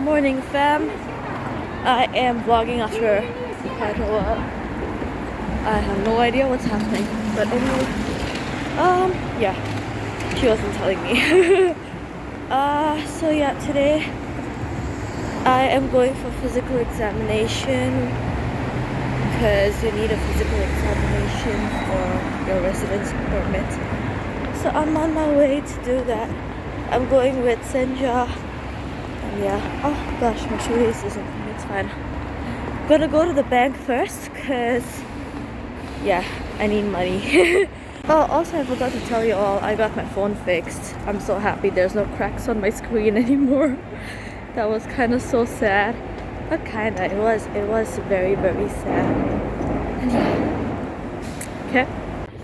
morning, fam. I am vlogging after quite a while. I have no idea what's happening, but anyway, yeah, she wasn't telling me. So yeah, today I am going for physical examination because you need a physical examination for your residence permit. So I'm on my way to do that. I'm going with Senja. And yeah, oh gosh, my shoelace isn't. It's fine. I'm gonna go to the bank first because yeah, I need money. Oh, also I forgot to tell you all, I got my phone fixed. I'm so happy there's no cracks on my screen anymore. That was kind of so sad. But kinda, it was very, very sad. Okay.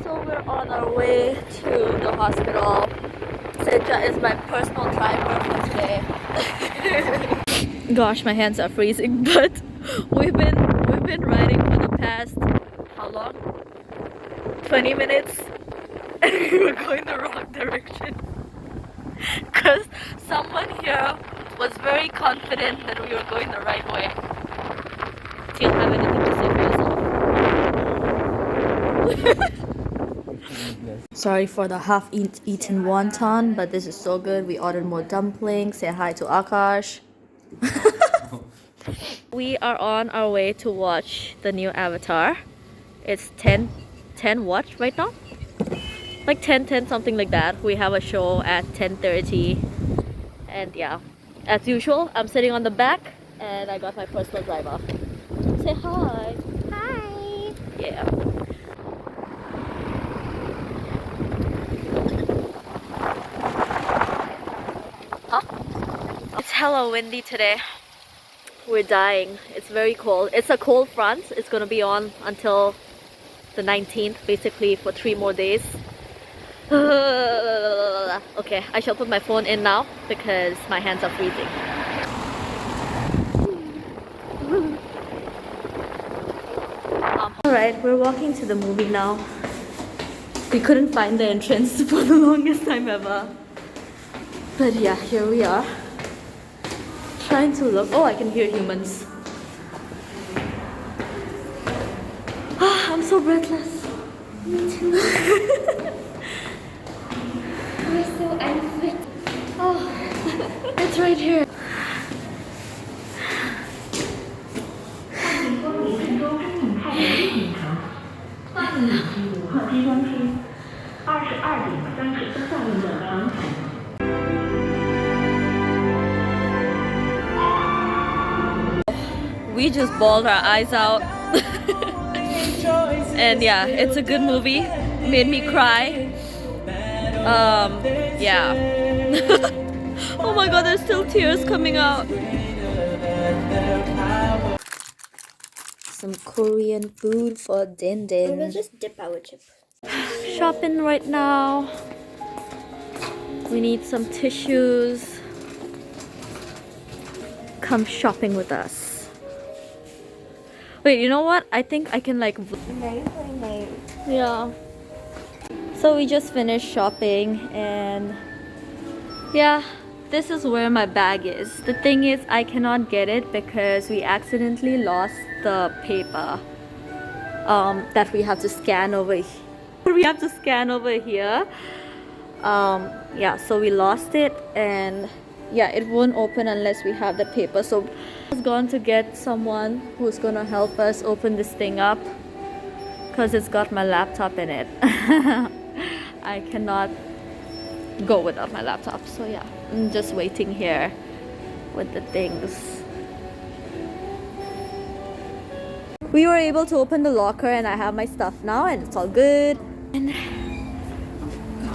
So we're on our way to the hospital. Senja is my personal driver for today. Gosh, my hands are freezing, but we've been riding for the past how long? 20 minutes, and we were going the wrong direction because someone here was very confident that we were going the right way. Do you have anything to say for yourself? Sorry for the half-eaten wonton, but this is so good. We ordered more dumplings. Say hi to Akash. We are on our way to watch the new Avatar. It's 10 what right now? Like 10 something like that. We have a show at 10:30. And yeah, as usual, I'm sitting on the back and I got my personal driver. Say hi. Hi. Yeah. Huh? It's hella windy today. We're dying. It's very cold. It's a cold front. It's gonna be on until the 19th, basically for 3 more days. Okay, I shall put my phone in now because my hands are freezing. Alright, we're walking to the movie now. We couldn't find the entrance for the longest time ever. But yeah, here we are. Trying to look. Oh, I can hear humans. I'm so breathless. Me too. We're so unfit. Oh, it's right here. We just bawled our eyes out. And yeah, it's a good movie. Made me cry. Yeah. Oh my god, there's still tears coming out. Some Korean food for Din Din. We'll just dip our chip. Shopping right now. We need some tissues. Come shopping with us. Wait, you know what? I think I can like... Yeah. So we just finished shopping and yeah, this is where my bag is. The thing is, I cannot get it because we accidentally lost the paper that we have to scan over here. We have to scan over here. Yeah, so we lost it and yeah, it won't open unless we have the paper. So I was going to get someone who's gonna help us open this thing up because it's got my laptop in it. I cannot go without my laptop, so yeah, I'm just waiting here with the things. We were able to open the locker and I have my stuff now and it's all good. And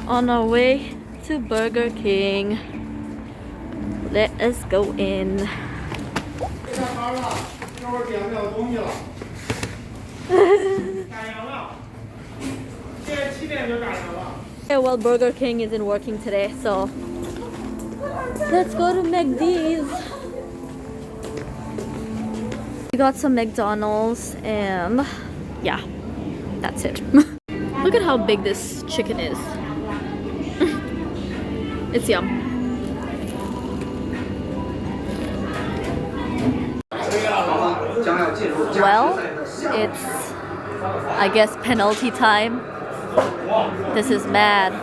on our way to Burger King. Let us go in. Yeah, well, Burger King isn't working today, so let's go to McD's. We got some McDonald's and yeah, that's it. Look at how big this chicken is. It's yum. Well, it's, I guess, penalty time. This is mad.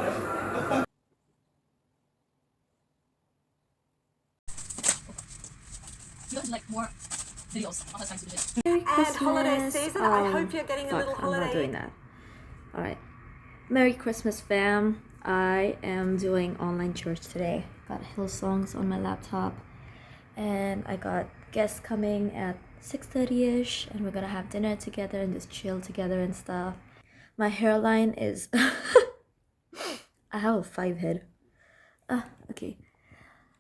Merry Christmas. Holiday season. I hope you're getting a little holiday. I'm not doing that. Alright. Merry Christmas, fam. I am doing online church today. Got Hillsongs on my laptop. And I got guests coming at 6:30ish. And we're gonna have dinner together and just chill together and stuff. My hairline is... I have a 5 head. Okay.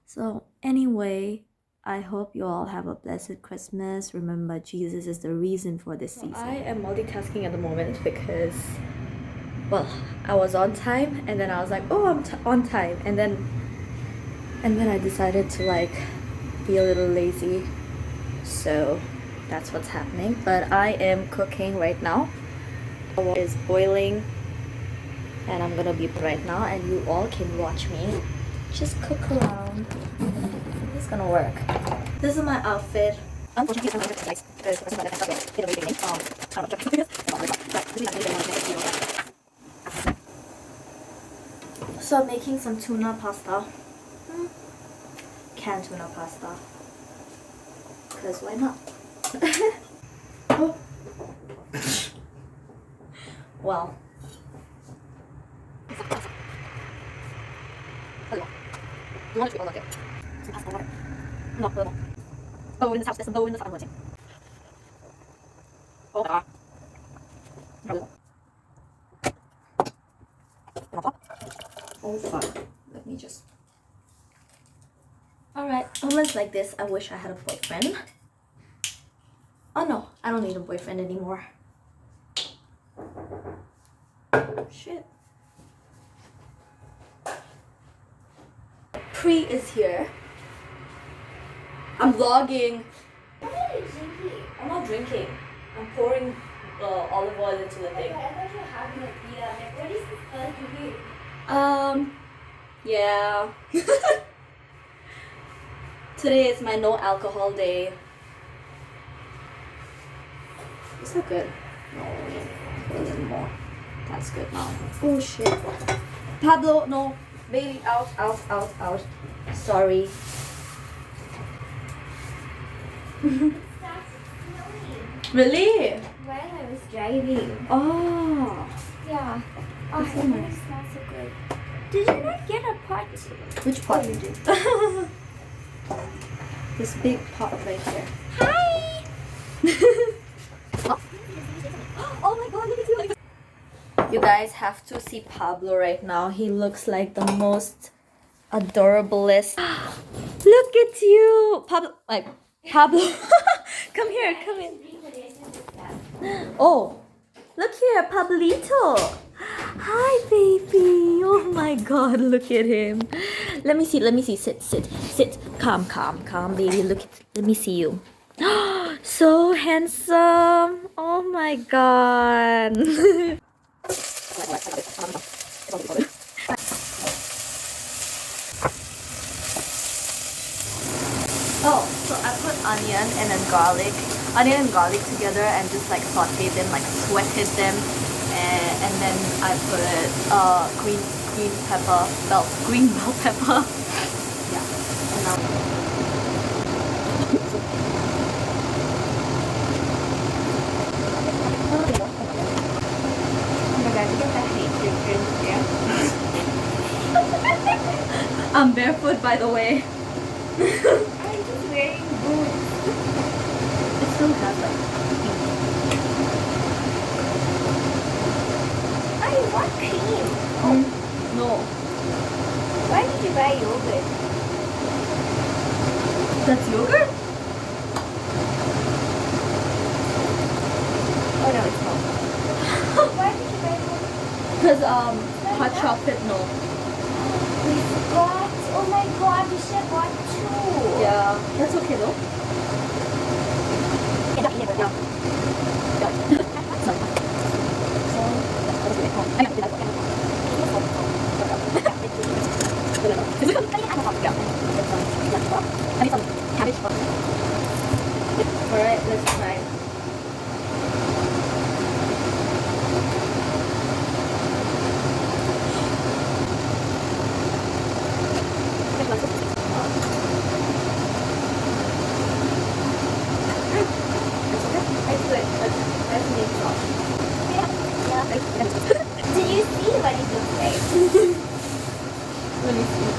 So, anyway... I hope you all have a blessed Christmas. Remember, Jesus is the reason for this season. I am multitasking at the moment because, well, I was on time and then I was like, oh, I'm on time. And then I decided to like be a little lazy. So that's what's happening. But I am cooking right now. The water is boiling and I'm gonna be right now and you all can watch me just cook around. It's gonna work. This is my outfit. Unfortunately, I'm not because the person that I in the beginning. So I'm making some tuna pasta. Canned tuna pasta. Because why not? Oh. Well. You want to treat all of it? Some pasta water. No, no. Oh, in this house, there's a bow in this house. Oh, my God. Oh, fuck. Let me just... Alright, moments like this, I wish I had a boyfriend. Oh no, I don't need a boyfriend anymore. Shit. Pre is here. I'm vlogging. What are you drinking? I'm not drinking. I'm pouring olive oil into the thing. I thought you were having a beer. Like, what is this for you? Yeah. Today is my no alcohol day. Is that good? No, a little more. That's good now. Oh shit. Pablo, no. Baby, out, out, out, out. Sorry. Really? While I was driving. Oh. Yeah. Oh, That's so it nice. smells so good. Did you not get a pot? Which pot you did? This big pot right here. Hi! Oh my god, look at you. You guys have to see Pablo right now. He looks like the most adorablest. Look at you. Pablo, like, Pablo. Come here, come in. Oh, look here, Pablito. Hi, baby. Oh my god, look at him. Let me see. Sit. Calm, baby. Let me see you. So handsome. Oh my god. Oh, so I put onion and garlic together and just like sauteed them, like sweated them, and then I put green bell pepper. Yeah. And now oh my god, look at that hate. I'm barefoot, by the way. I'm just wearing boots. It still has like I want cream. no. Why did you buy yogurt? That's yogurt? Oh no, it's not. Why did you buy yogurt? Because hot chocolate, no. We forgot. Oh my god, we should have bought two. Yeah, that's okay though. Alright, let's try. good. Let's make some. Yeah. Did you see what it looks like? Let me see.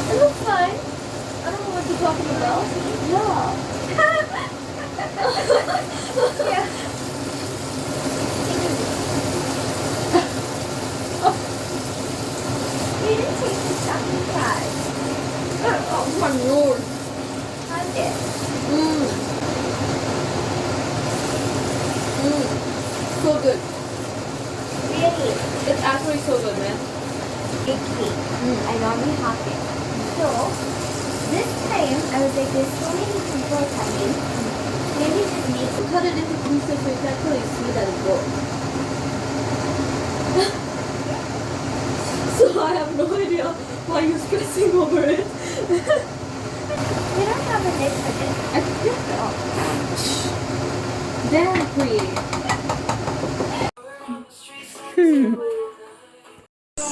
It looks fine. I don't know what you're talking about. Yeah. Yeah. You didn't take the shopping card. Oh, my lord. How's it? So good. Really? It's actually so good, man. Big cake. I normally have it. So, this time, I was like, there's so many people coming. Maybe just make Cut it into pieces so you can actually see that it goes. So I have no idea why you're stressing over it. We don't have a lid for this. I think so. Damn pretty.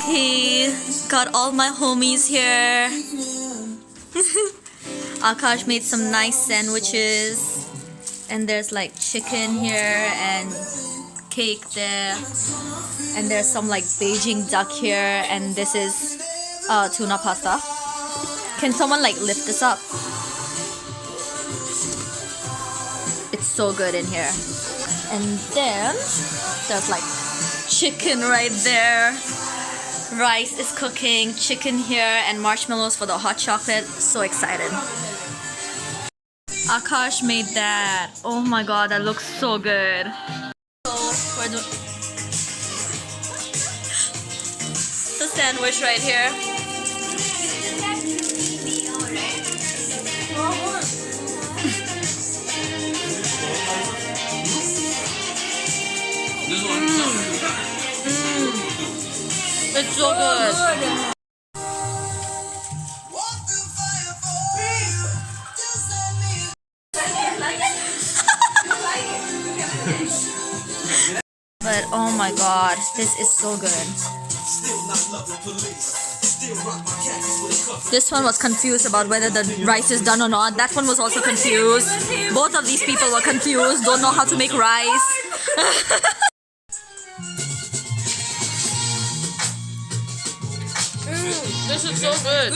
He got all my homies here. Akash made some nice sandwiches. And there's like chicken here and cake there. And there's some like Beijing duck here. And this is tuna pasta. Can someone like lift this up? It's so good in here. And then there's like chicken right there. Rice is cooking, chicken here, and marshmallows for the hot chocolate. So excited. Akash made that. Oh my god, that looks so good. So we're doing the sandwich right here. It's so good. But oh my god, this is so good. This one was confused about whether the rice is done or not. That one was also confused. Both of these people were confused, don't know how to make rice. This is so good.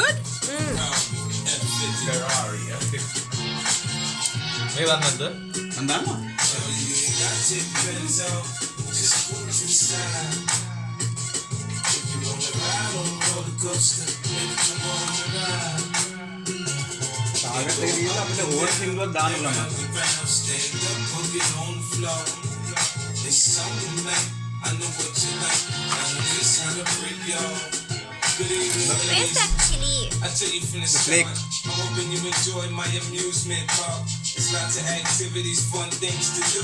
Where's that chili? I tell you from the start, I'm hoping you enjoy my amusement park. There's lots of activities, fun things to do,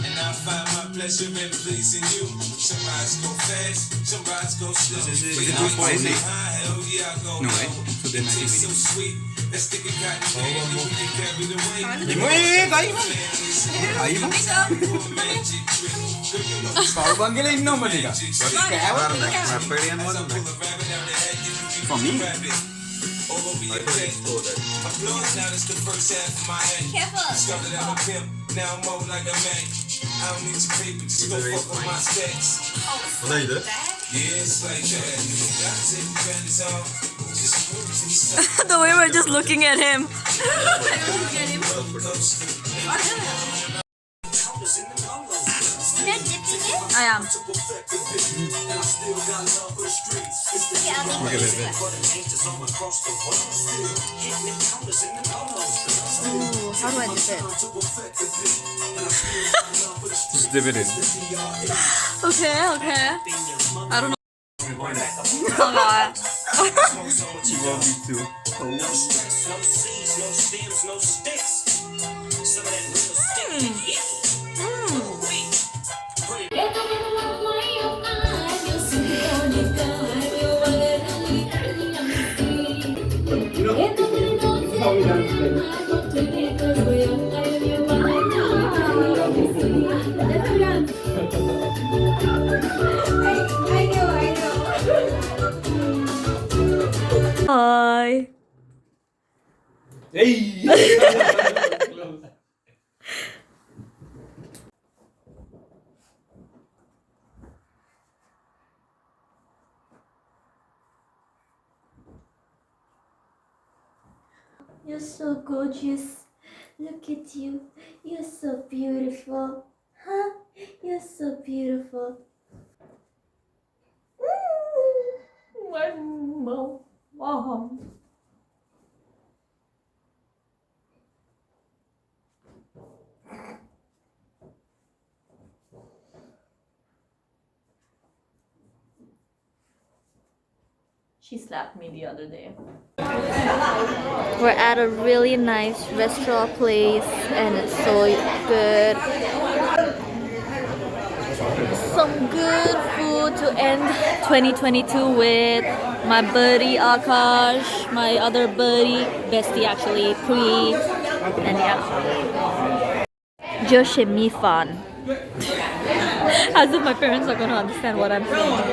and I find my pleasure in pleasing you. Some rides go fast, some rides go slow. Hell yeah, I go low. It tastes so sweet. Let's stick a cotton candy, we can carry the weight. For me? Now this the first half of my head. Careful. Discovered I'm a pimp, now I'm more like a man. I don't need your paper, just go fuck with my stacks. Neydi? Yeah, it's like that. I take the bandits off. Just move to the side. The way we're just looking at him. You're not dipping it? I am. Yeah, I'll make it. Ooh, how do I dip it? Just dip it in. Okay, okay. I don't know. Oh god. You want me to? No seeds, no stems, no sticks. Some of that real stick. I know. Bye. Hey! You're so gorgeous. Look at you. You're so beautiful. Huh? You're so beautiful. My mom. She slapped me the other day. We're at a really nice restaurant place and it's so good. Some good food to end 2022 with. My buddy Akash, my other buddy, bestie actually, Pri, and yeah. Joshimi fan. As if my parents are gonna understand what I'm saying.